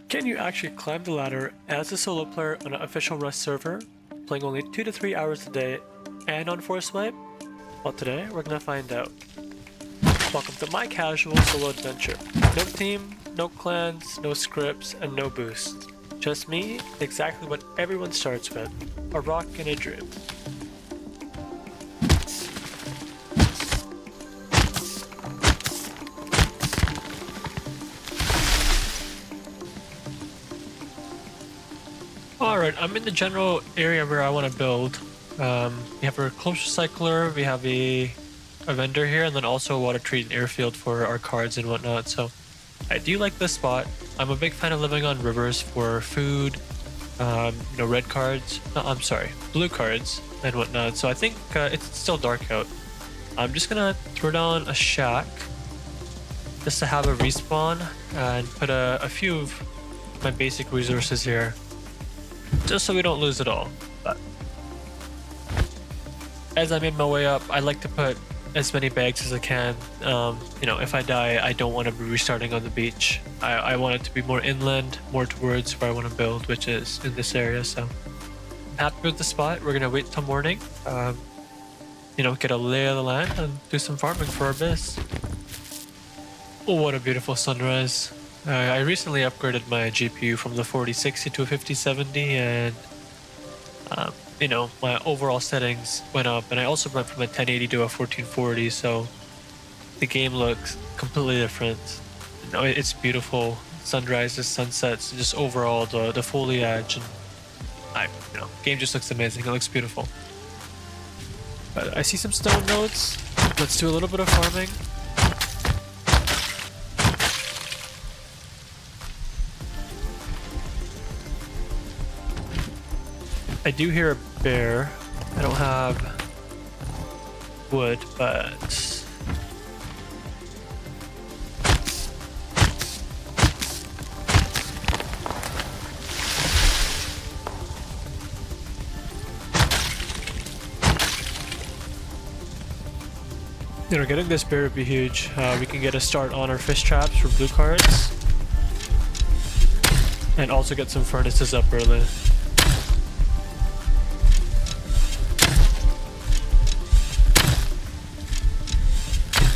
Can you actually climb the ladder as a solo player on an official Rust server, playing only 2 to 3 hours a day and on Force Wipe? Well, today we're gonna find out. Welcome to my casual solo adventure. No team, no clans, no scripts, and no boosts. Just me, exactly what everyone starts with, a rock and a dream. Alright, I'm in the general area where I want to build. We have a close recycler, we have a vendor here, and then also a water treat and airfield for our cards and whatnot. So I do like this spot. I'm a big fan of living on rivers for food, red cards. No, I'm sorry, blue cards and whatnot. So I think it's still dark out. I'm just gonna throw down a shack just to have a respawn and put a few of my basic resources here, just so we don't lose it all. But as I made my way up, I like to put as many bags as I can. If I die, I don't want to be restarting on the beach. I want it to be more inland, more towards where I want to build, which is in this area. So I'm happy with the spot. We're gonna wait till morning, get a lay of the land and do some farming for our biz. Oh, what a beautiful sunrise. I recently upgraded my GPU from the 4060 to a 5070, and my overall settings went up, and I also went from a 1080 to a 1440, so the game looks completely different. It's beautiful. Sunrises, sunsets, just overall the foliage, and game just looks amazing. It looks beautiful. But I see some stone nodes. Let's do a little bit of farming. I do hear a bear. I don't have wood, but getting this bear would be huge. We can get a start on our fish traps for blue cards, and also get some furnaces up early.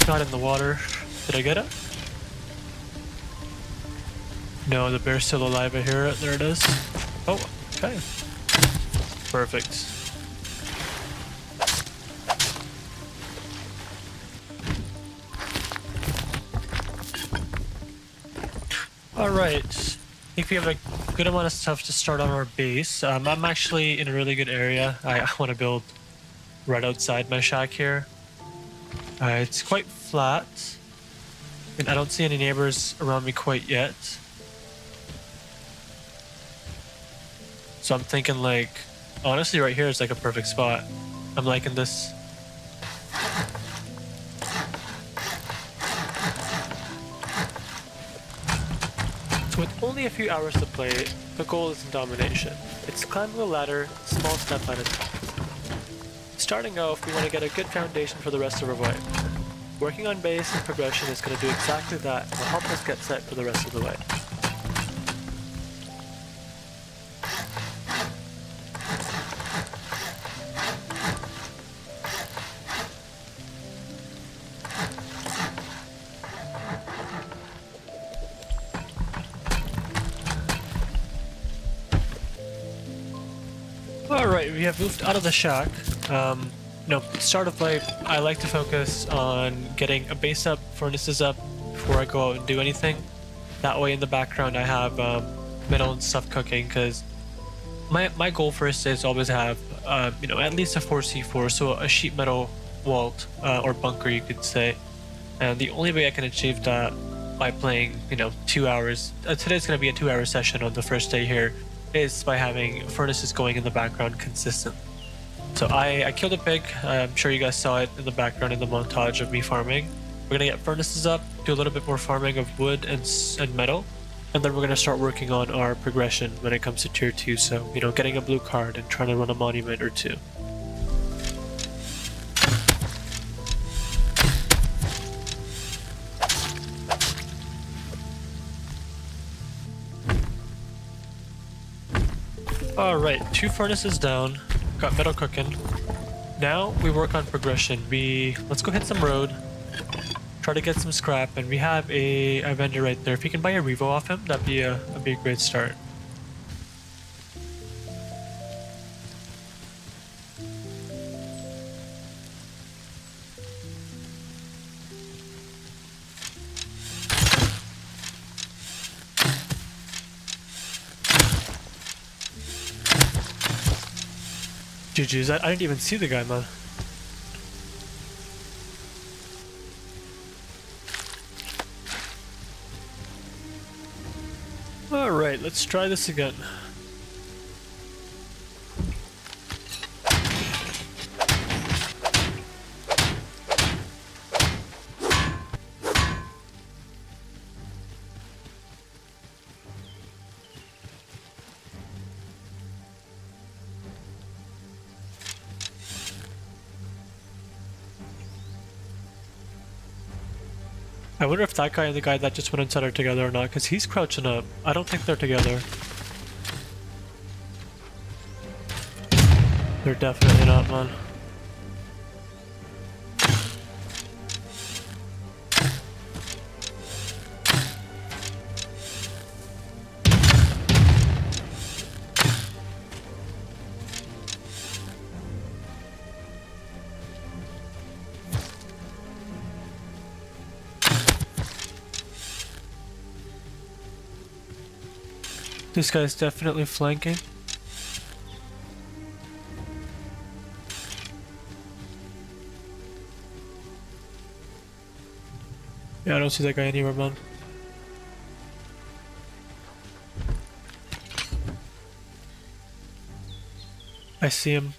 Not in the water. Did I get it? No, the bear's still alive. I hear it. There it is. Oh, okay. Perfect. Alright. I think we have a good amount of stuff to start on our base. I'm actually in a really good area. I want to build right outside my shack here. It's quite flat, and I don't see any neighbors around me quite yet. So I'm thinking, honestly, right here is like a perfect spot. I'm liking this. So with only a few hours to play, the goal isn't domination. It's climbing the ladder, small step at a time. Starting off, we want to get a good foundation for the rest of our way. Working on base and progression is going to do exactly that and will help us get set for the rest of the way. Alright, we have moved out of the shack. Start of life, I like to focus on getting a base up, furnaces up, before I go out and do anything. That way in the background I have metal and stuff cooking, because my goal first is always have, at least a 4C4, so a sheet metal vault, or bunker you could say. And the only way I can achieve that by playing, 2 hours, today's going to be a 2-hour session on the first day here, is by having furnaces going in the background consistent. So I killed a pig. I'm sure you guys saw it in the background in the montage of me farming. We're gonna get furnaces up, do a little bit more farming of wood and metal, and then we're gonna start working on our progression when it comes to tier 2. So, getting a blue card and trying to run a monument or two. Alright, 2 furnaces down. Got metal cooking. Now we work on progression. Let's go hit some road. Try to get some scrap, and we have a vendor right there. If you can buy a Revo off him, that'd be a great start. GG's, I didn't even see the guy, man. Alright, let's try this again. I wonder if that guy and the guy that just went inside are together or not, because he's crouching up. I don't think they're together. They're definitely not, man. This guy's definitely flanking. Yeah, I don't see that guy anywhere, man. I see him.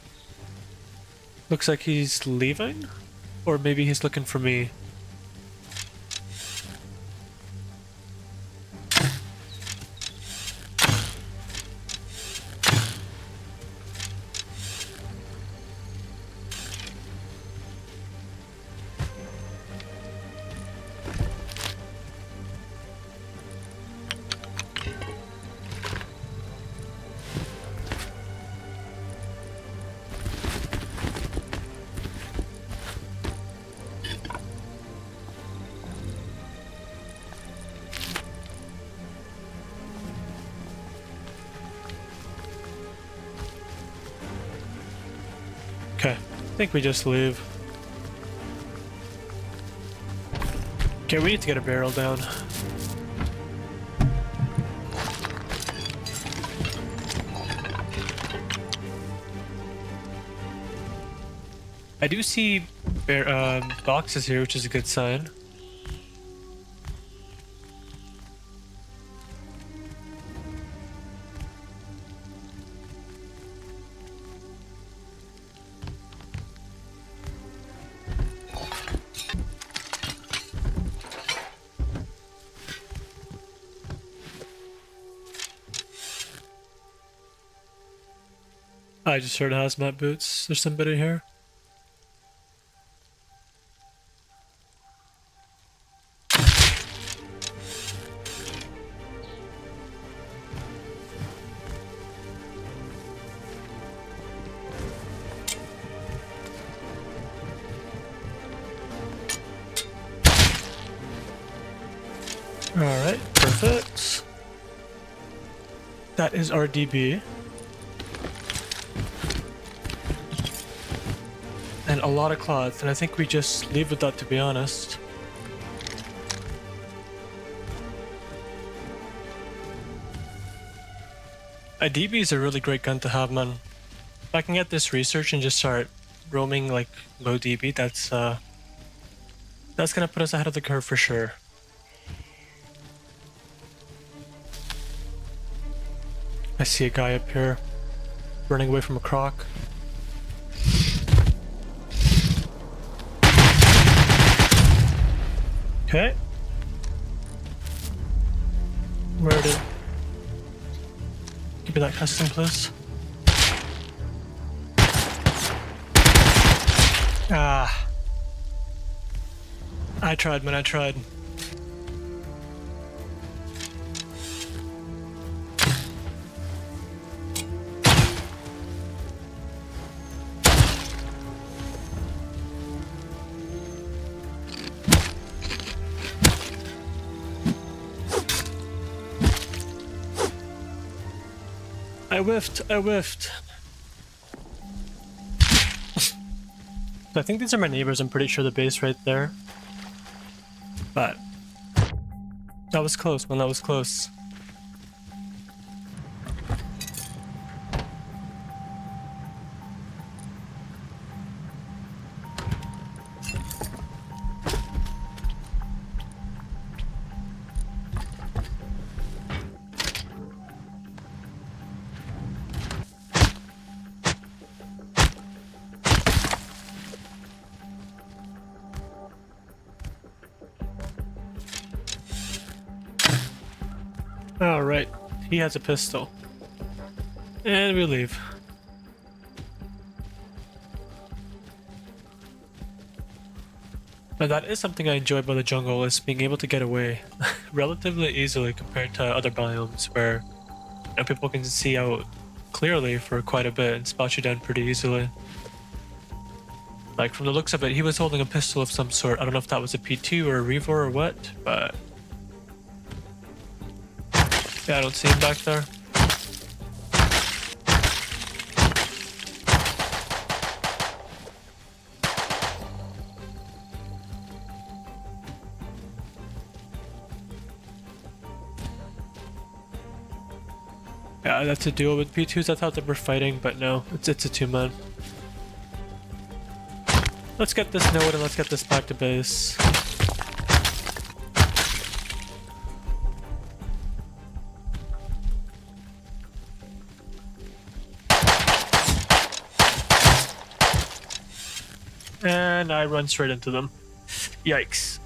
Looks like he's leaving? Or maybe he's looking for me. Okay, I think we just leave. Okay, we need to get a barrel down. I do see boxes here, which is a good sign. I just heard hazmat boots. There's somebody here. Alright, perfect. That is our DB. And a lot of cloth, and I think we just leave with that, to be honest. A DB is a really great gun to have, man. If I can get this research and just start roaming like low DB, that's gonna put us ahead of the curve for sure. I see a guy up here running away from a croc. Okay. Where did... Give me that custom, please. Ah. I tried, man, I tried. I whiffed. I whiffed. So I think these are my neighbors. I'm pretty sure the base right there. But that was close, man. That was close. Alright, he has a pistol. And we leave. Now that is something I enjoy about the jungle, is being able to get away relatively easily compared to other biomes where people can see out clearly for quite a bit and spot you down pretty easily. Like from the looks of it, he was holding a pistol of some sort. I don't know if that was a P2 or a Revor or what, but yeah, I don't see him back there. Yeah, that's a duo with P2s. I thought they were fighting, but no, it's a two-man. Let's get this node and let's get this back to base. And I run straight into them. Yikes.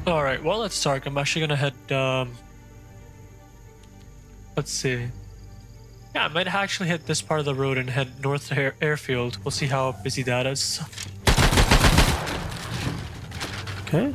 Alright, well, let's start. I'm actually gonna head, let's see. Yeah, I might actually hit this part of the road and head north to airfield. We'll see how busy that is. Okay.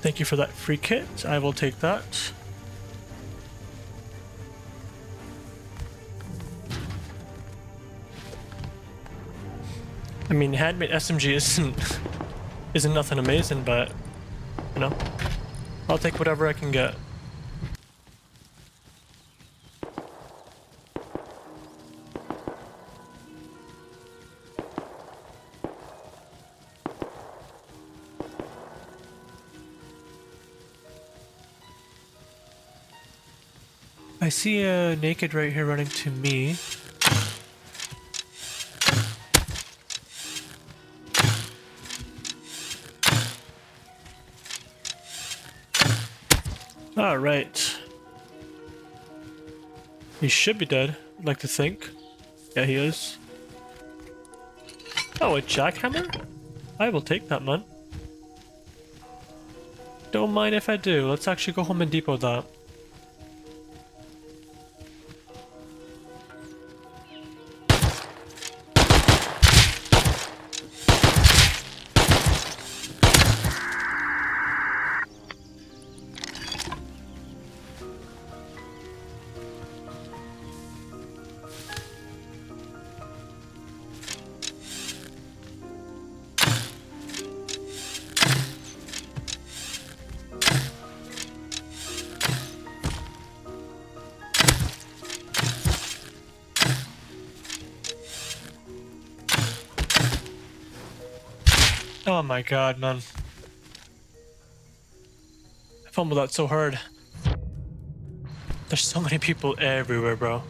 Thank you for that free kit. I will take that. I mean, handmade SMG isn't nothing amazing, but you know, I'll take whatever I can get. I see a naked right here running to me. Alright. He should be dead, I'd like to think. Yeah, he is. Oh, a jackhammer? I will take that, man. Don't mind if I do. Let's actually go home and depot that. Oh my god, man. I fumbled that so hard. There's so many people everywhere, bro.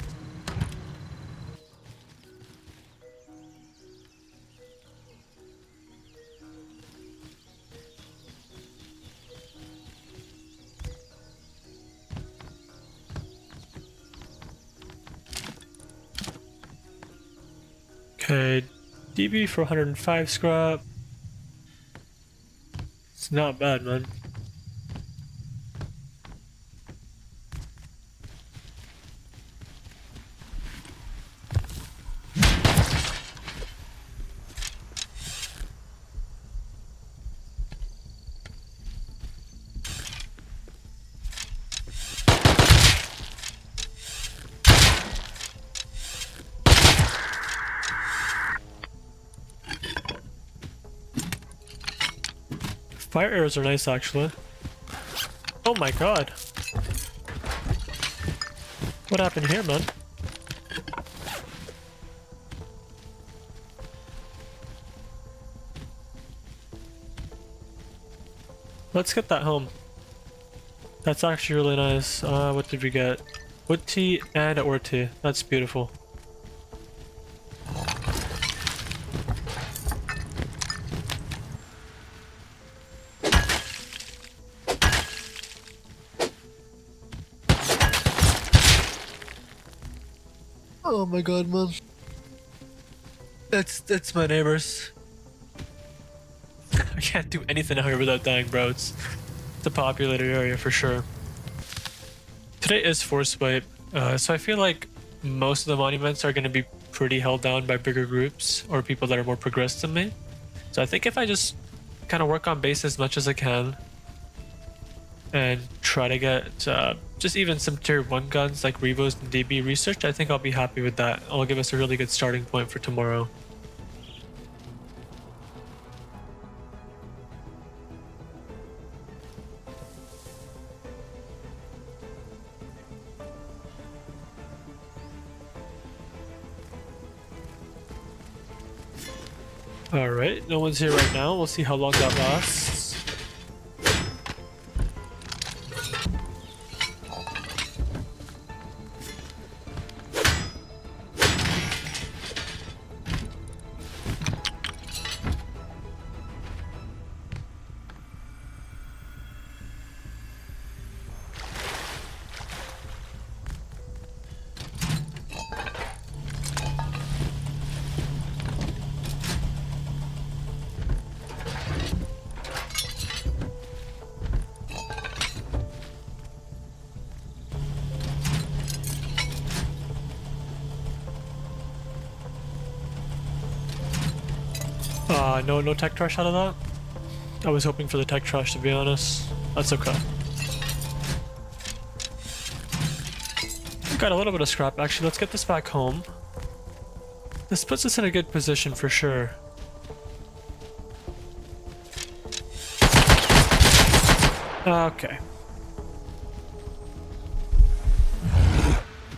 Okay, DB for 105 scrap. It's not bad, man. Fire arrows are nice, actually. Oh my god. What happened here, man? Let's get that home. That's actually really nice. What did we get? Wood tea and ore tea. That's beautiful. Oh my god, man. It's my neighbors. I can't do anything out here without dying, bro. It's a populated area for sure. Today is force wipe, so I feel like most of the monuments are going to be pretty held down by bigger groups or people that are more progressed than me. So I think if I just kind of work on base as much as I can and try to get just even some tier 1 guns like Revos and DB research, I think I'll be happy with that. It'll give us a really good starting point for tomorrow. Alright, no one's here right now. We'll see how long that lasts. No tech trash out of that. I was hoping for the tech trash, to be honest. That's okay. Got a little bit of scrap, actually. Let's get this back home. This puts us in a good position for sure. Okay.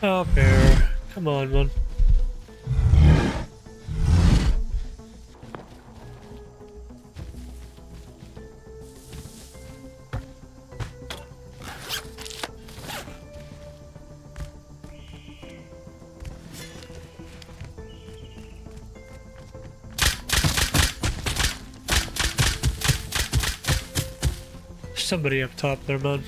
Oh, bear. Come on, man. Somebody up top there, man.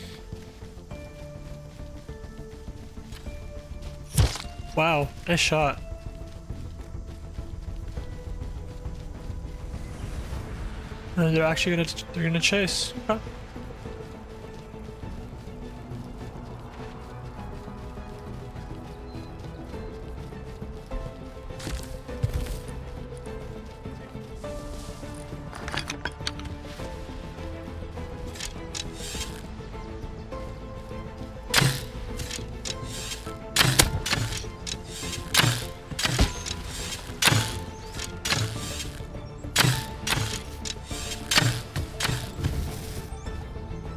Wow, nice shot. They're actually gonna chase. Okay.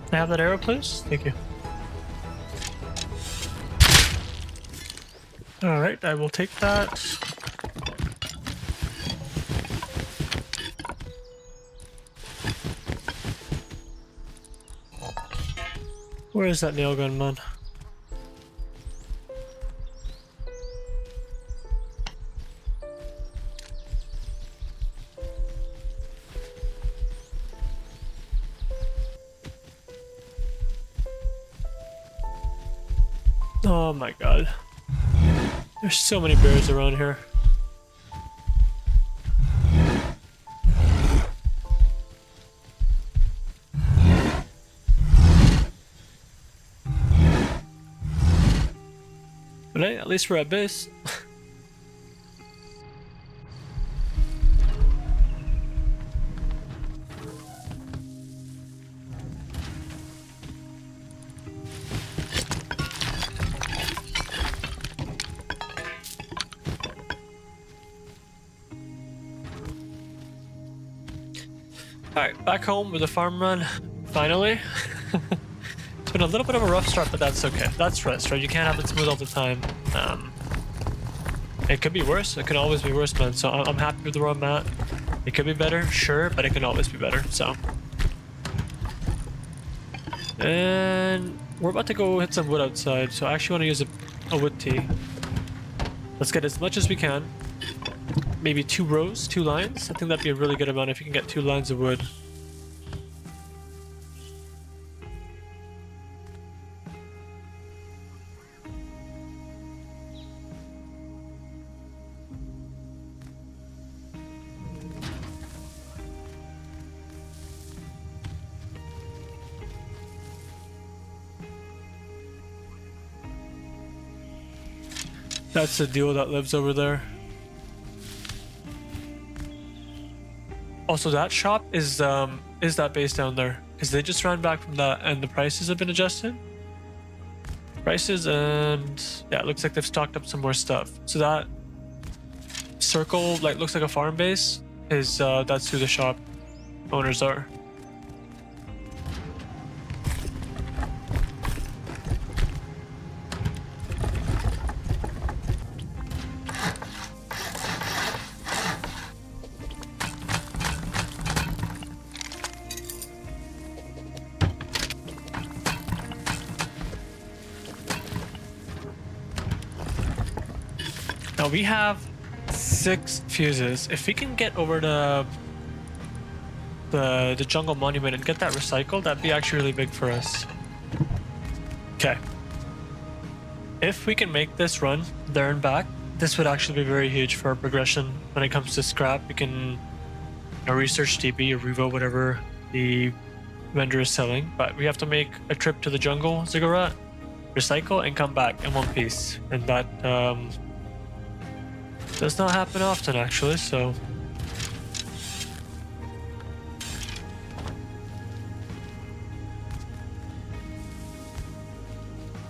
Can I have that arrow, please? Thank you. Alright, I will take that. Where is that nail gun, man? Oh my god. There's so many bears around here. But hey, at least we're at base. Alright, back home with the farm run, finally. It's been a little bit of a rough start, but that's okay. That's rest, right? You can't have it smooth all the time. It could be worse. It can always be worse, man. So I'm happy with where I'm at. It could be better, sure, but it can always be better, so. And we're about to go hit some wood outside, so I actually want to use a wood tee. Let's get as much as we can. Maybe 2 rows, 2 lines. I think that'd be a really good amount if you can get 2 lines of wood. That's the deal that lives over there. Also, that shop is that base down there? Because they just ran back from that, and the prices have been adjusted. Prices and yeah, it looks like they've stocked up some more stuff. So that circle, like, looks like a farm base. Is that's who the shop owners are. Now we have 6 fuses. If we can get over to the jungle monument and get that recycled, that'd be actually really big for us. Okay. If we can make this run there and back, this would actually be very huge for our progression. When it comes to scrap, we can research TP or Revo, whatever the vendor is selling. But we have to make a trip to the jungle ziggurat, recycle, and come back in one piece. And that does not happen often, actually, so.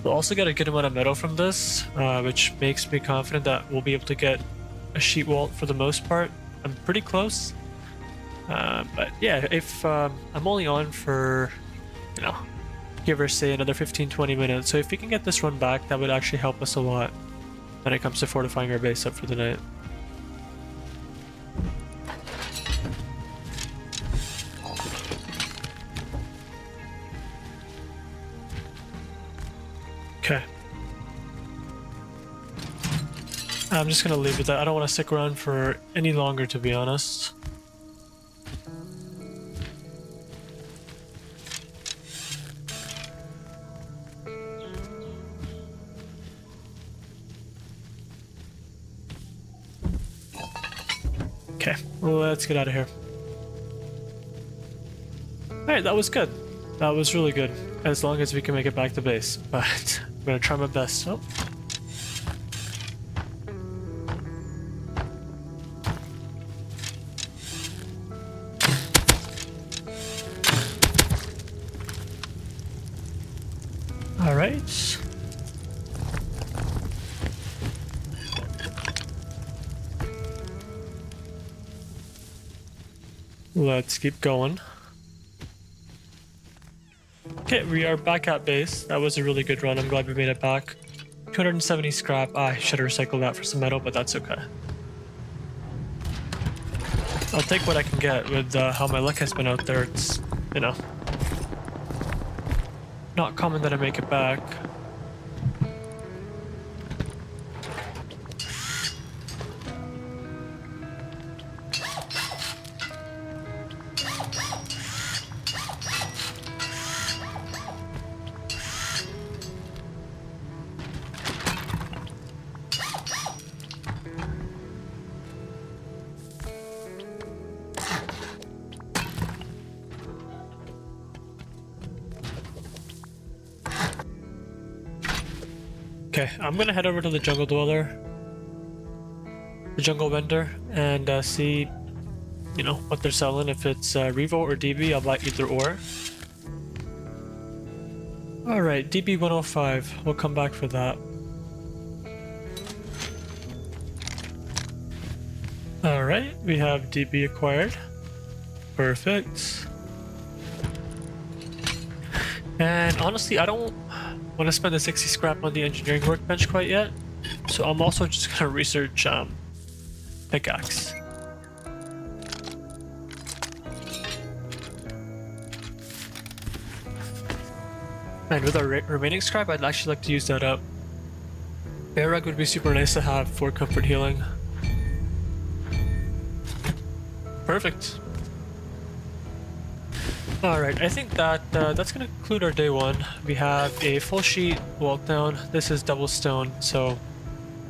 We'll also get a good amount of metal from this, which makes me confident that we'll be able to get a sheet wall for the most part. I'm pretty close. But yeah, if I'm only on for, give or say another 15-20 minutes. So if we can get this run back, that would actually help us a lot when it comes to fortifying our base up for the night. Okay. I'm just gonna leave it there. I don't want to stick around for any longer, to be honest. Okay, let's get out of here. Alright, that was good. That was really good. As long as we can make it back to base. But I'm gonna try my best. Oh. Alright. Let's keep going. Okay, we are back at base. That was a really good run. I'm glad we made it back. 270 scrap. I should have recycled that for some metal, but that's okay. I'll take what I can get with how my luck has been out there. It's, not common that I make it back. Okay, I'm gonna head over to the jungle dweller, the jungle vendor, and see, you know, what they're selling. If it's Revo or DB, I'll buy either or. Alright, DB 105. We'll come back for that. Alright, we have DB acquired. Perfect. And honestly, I don't want to spend the 60 scrap on the engineering workbench quite yet. So I'm also just gonna research pickaxe. And with our remaining scrap, I'd actually like to use that up. Bear rug would be super nice to have for comfort healing. Perfect. Alright, I think that that's going to conclude our day one. We have a full sheet wall down. This is double stone, so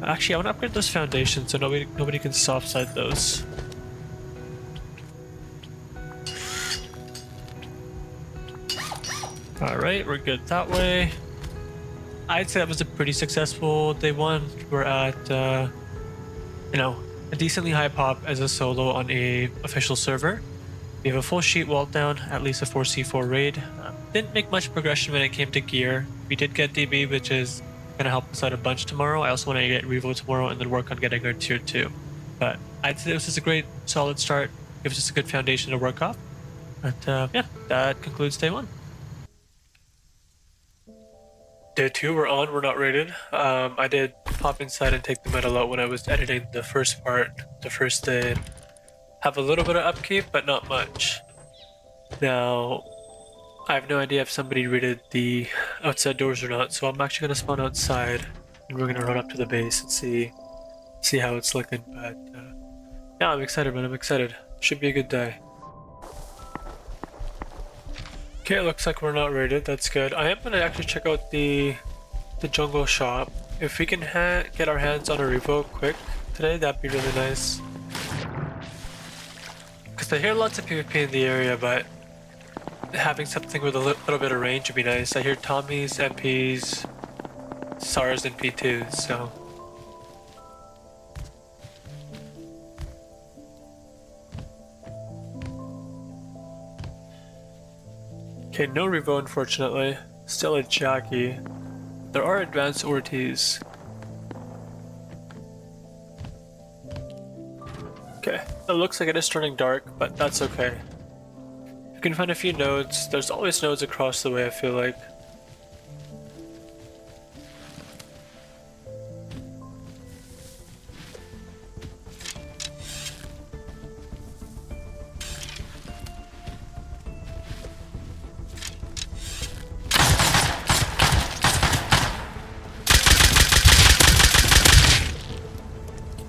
actually I want to upgrade those foundations so nobody can soft side those. Alright, we're good that way. I'd say that was a pretty successful day one. We're at, you know, a decently high pop as a solo on a official server. We have a full sheet wall down, at least a 4C4 raid. Didn't make much progression when it came to gear. We did get DB, which is going to help us out a bunch tomorrow. I also want to get Revo tomorrow and then work on getting our tier 2. But I'd say this was a great, solid start. Gives us a good foundation to work off. But yeah, that concludes day one. Day 2, we're on, we're not rated. I did pop inside and take the metal out when I was editing the first part, the first day. Have a little bit of upkeep, but not much. Now, I have no idea if somebody rated the outside doors or not, so I'm actually going to spawn outside, and we're going to run up to the base and see how it's looking, but yeah, I'm excited, man, I'm excited. Should be a good day. Okay, it looks like we're not rated. That's good. I am gonna actually check out the jungle shop. If we can get our hands on a Revo quick today, that'd be really nice. Because I hear lots of PvP in the area, but having something with a little bit of range would be nice. I hear Tommies, MPs, SARS, and P2s, so. Okay, no Revo unfortunately. Still a Jackie. There are advanced Ortiz. Okay, it looks like it is turning dark, but that's okay. You can find a few nodes. There's always nodes across the way, I feel like.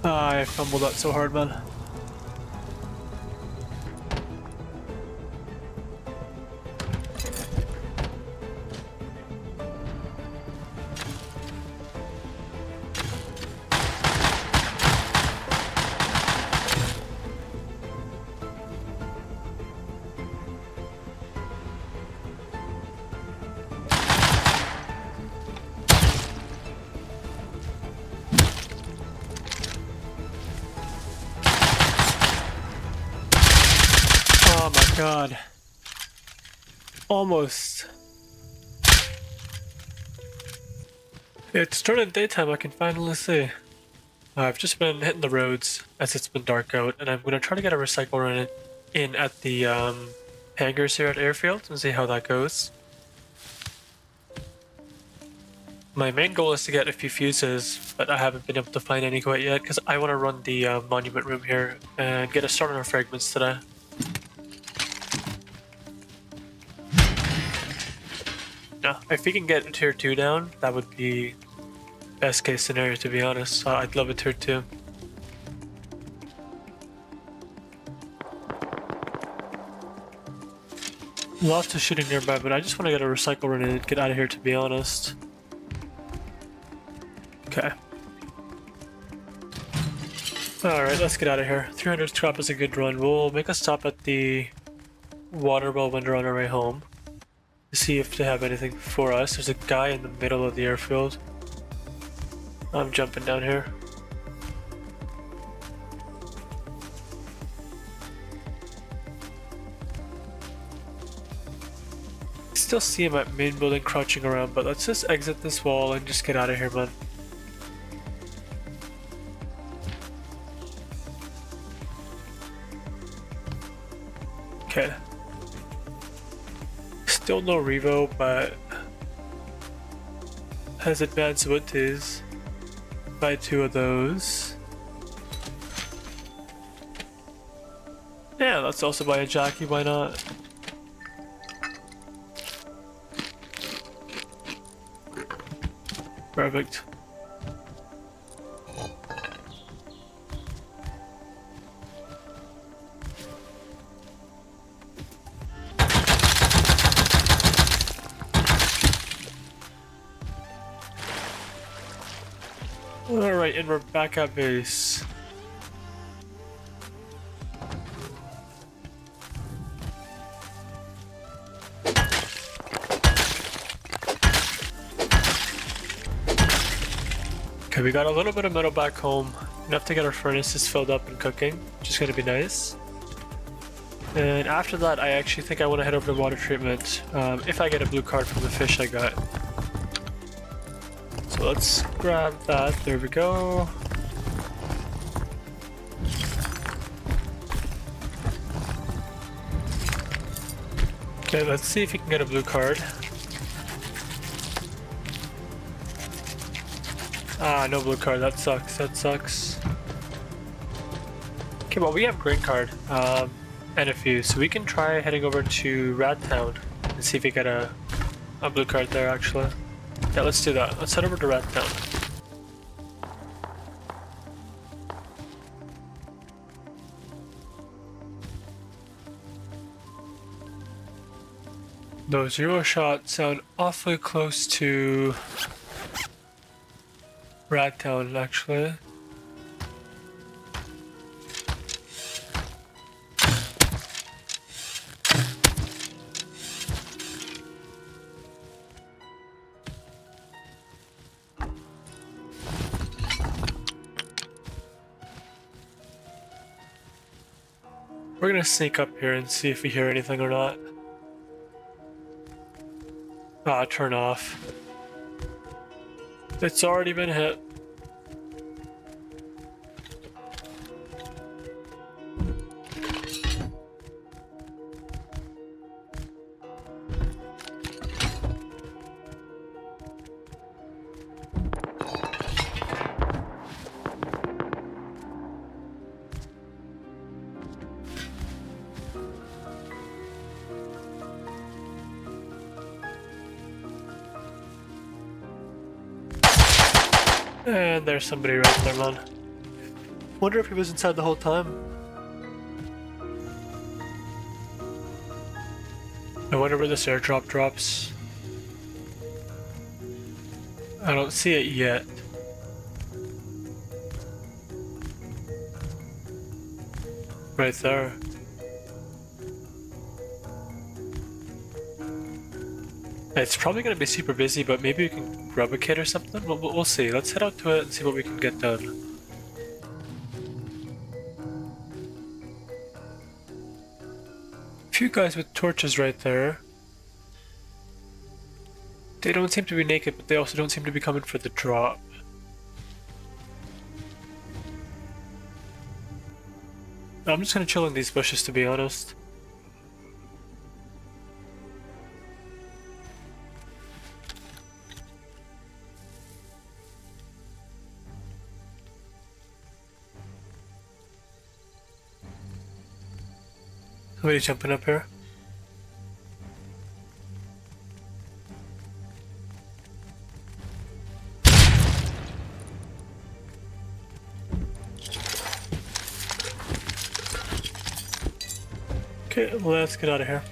I fumbled that so hard, man. Oh my god. Almost. It's turning daytime, I can finally see. I've just been hitting the roads as it's been dark out, and I'm gonna try to get a recycle run in at the hangars here at Airfield and see how that goes. My main goal is to get a few fuses, but I haven't been able to find any quite yet because I want to run the monument room here and get a start on our fragments today. No, if we can get a tier 2 down, that would be best case scenario, to be honest. I'd love a tier 2. Lots of shooting nearby, but I just want to get a recycle run and get out of here, to be honest. Okay. Alright, let's get out of here. 300 scrap is a good run. We'll make a stop at the water well when we're on our way home to see if they have anything for us. There's a guy in the middle of the airfield. I'm jumping down here. Still see him at main building crouching around, but let's just exit this wall and just get out of here, man. Okay. Still no Revo, but has advanced abilities. Buy 2 of those. Yeah, let's also buy a jockey, why not? Perfect. Alright, and we're back at base. Okay, we got a little bit of metal back home, enough to get our furnaces filled up and cooking, which is going to be nice. And after that, I actually think I want to head over to water treatment, if I get a blue card from the fish I got. So let's grab that, there we go. Okay, let's see if we can get a blue card. Ah, no blue card, that sucks, that sucks. Okay, well we have green card, and a few, so we can try heading over to Radtown and see if we get a blue card there actually. Yeah, let's do that. Let's head over to Radtown. Those zero shots sound awfully close to Radtown actually. We're gonna sneak up here and see if we hear anything or not. Ah, turn off. It's already been hit. And there's somebody right there, man. Wonder if he was inside the whole time. I wonder where this airdrop drops. I don't see it yet. Right there. It's probably going to be super busy, but maybe we can grab a kit or something? We'll see. Let's head out to it and see what we can get done. A few guys with torches right there. They don't seem to be naked, but they also don't seem to be coming for the drop. I'm just going to chill in these bushes, to be honest. Somebody jumping up here. Okay, let's get out of here.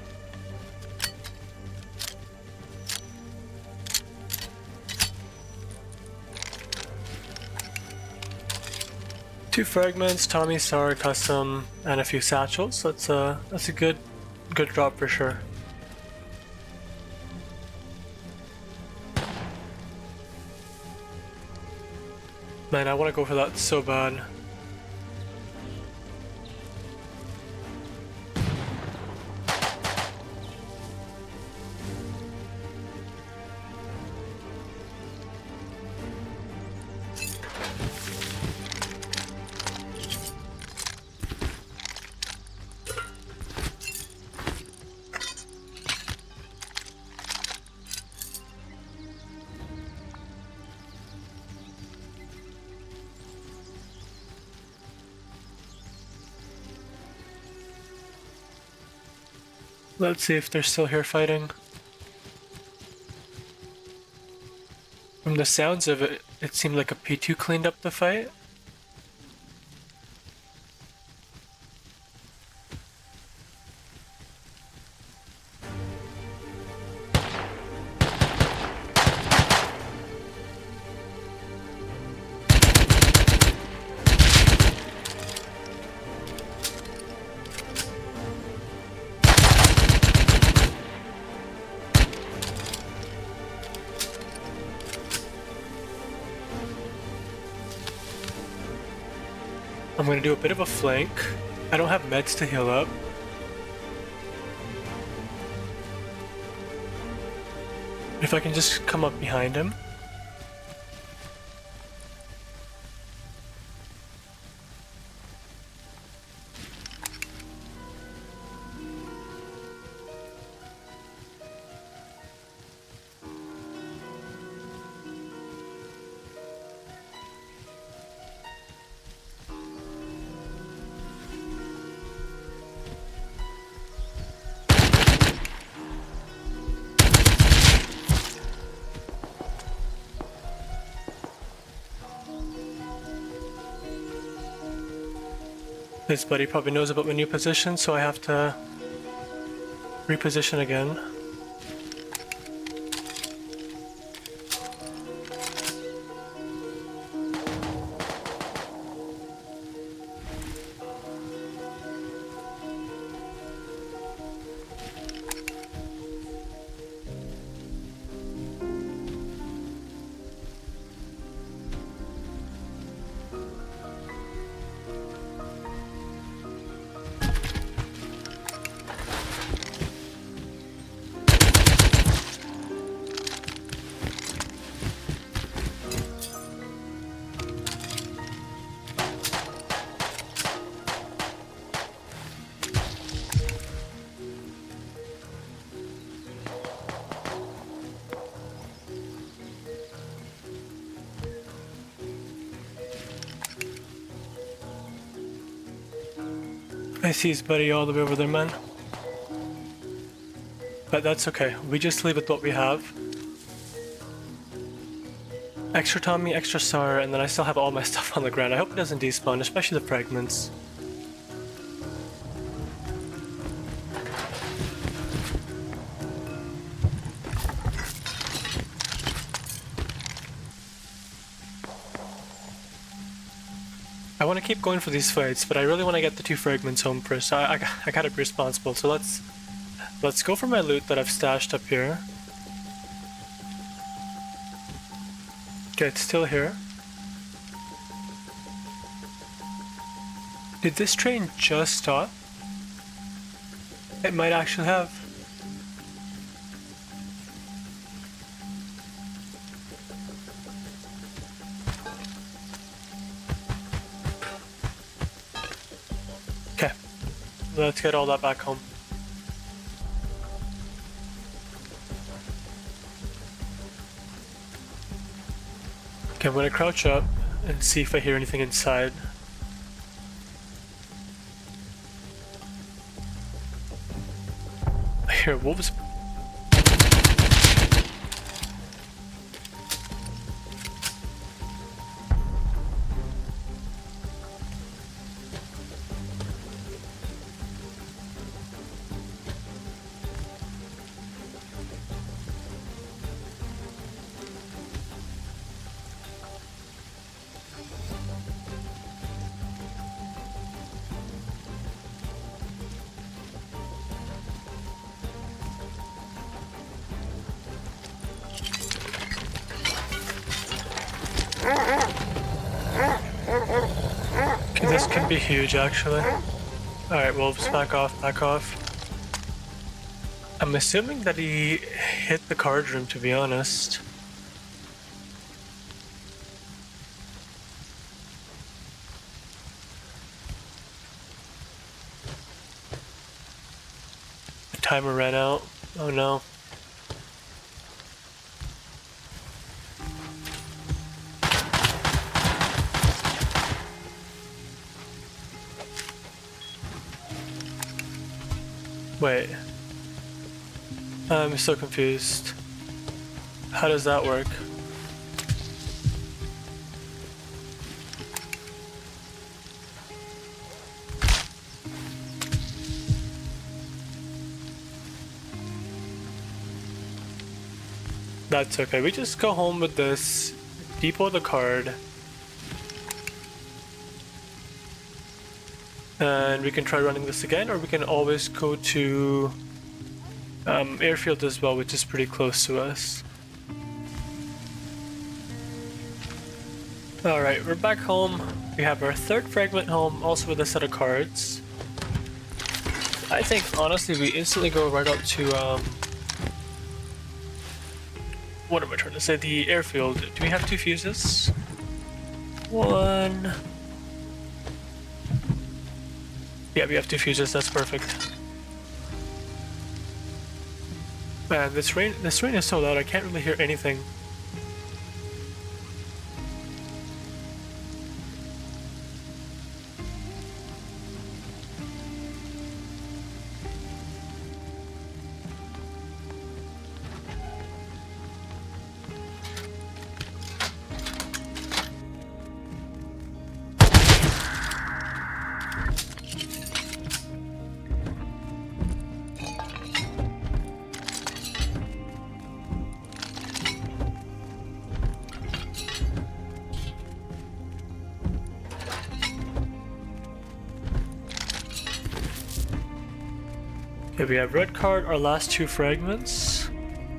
Two fragments, Tommy Star custom, and a few satchels. That's a good drop for sure. Man, I want to go for that so bad. Let's see if they're still here fighting. From the sounds of it, it seemed like a P2 cleaned up the fight. I'm gonna do a bit of a flank. I don't have meds to heal up. If I can just come up behind him. His buddy probably knows about my new position, so I have to reposition again. I see his buddy all the way over there, man. But that's okay. We just leave with what we have. Extra Tommy, extra SAR, and then I still have all my stuff on the ground. I hope it doesn't despawn, especially the fragments. I want to keep going for these fights, but I really want to get the 2 fragments home first. I gotta be responsible, so let's go for my loot that I've stashed up here. Okay, it's still here. Did this train just stop? It might actually have. Okay, let's get all that back home. Okay, I'm gonna crouch up and see if I hear anything inside. I hear wolves. This could be huge, actually. Alright, wolves, back off, back off. I'm assuming that he hit the card room, to be honest. The timer ran out. Oh no. Wait. I'm so confused. How does that work? That's okay. We just go home with this, depot the card, and we can try running this again, or we can always go to airfield as well, which is pretty close to us. Alright, we're back home. We have our third fragment home, also with a set of cards. I think, honestly, we instantly go right up to, what am I trying to say? The airfield. Do we have 2 fuses? 1... Yeah, we have 2 fuses, that's perfect. Man, this rain is so loud, I can't really hear anything. Okay, we have red card, our last 2 fragments,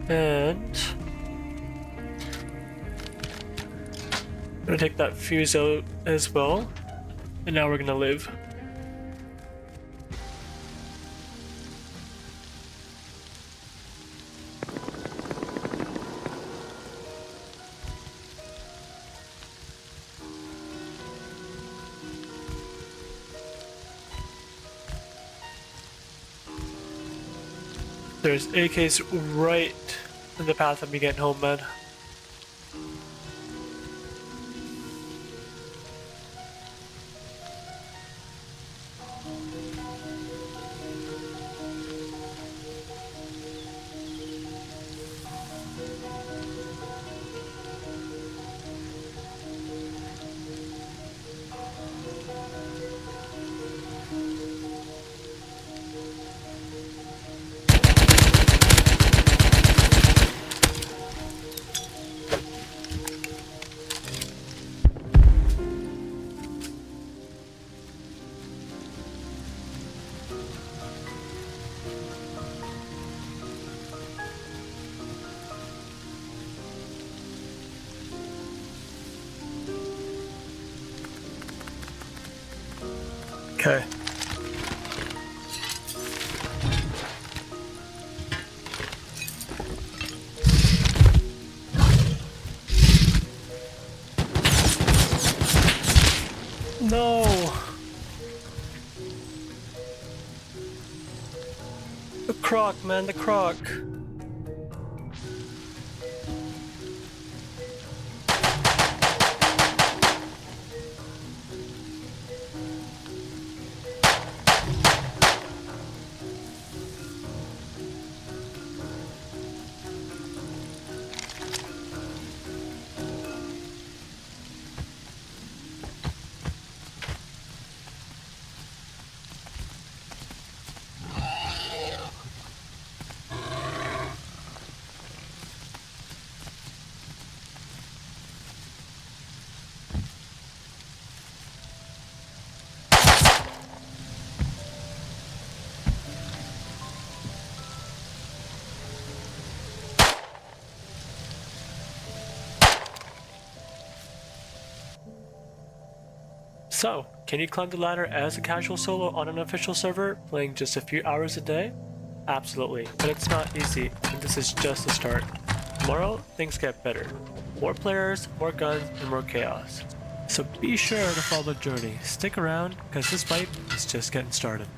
and I'm gonna take that fuse out as well, and now we're gonna live. There's AKs right in the path of me getting home, man. Okay. No! The croc, man, the croc. So, can you climb the ladder as a casual solo on an official server, playing just a few hours a day? Absolutely, but it's not easy, and this is just the start. Tomorrow, things get better. More players, more guns, and more chaos. So be sure to follow the journey. Stick around, because this fight is just getting started.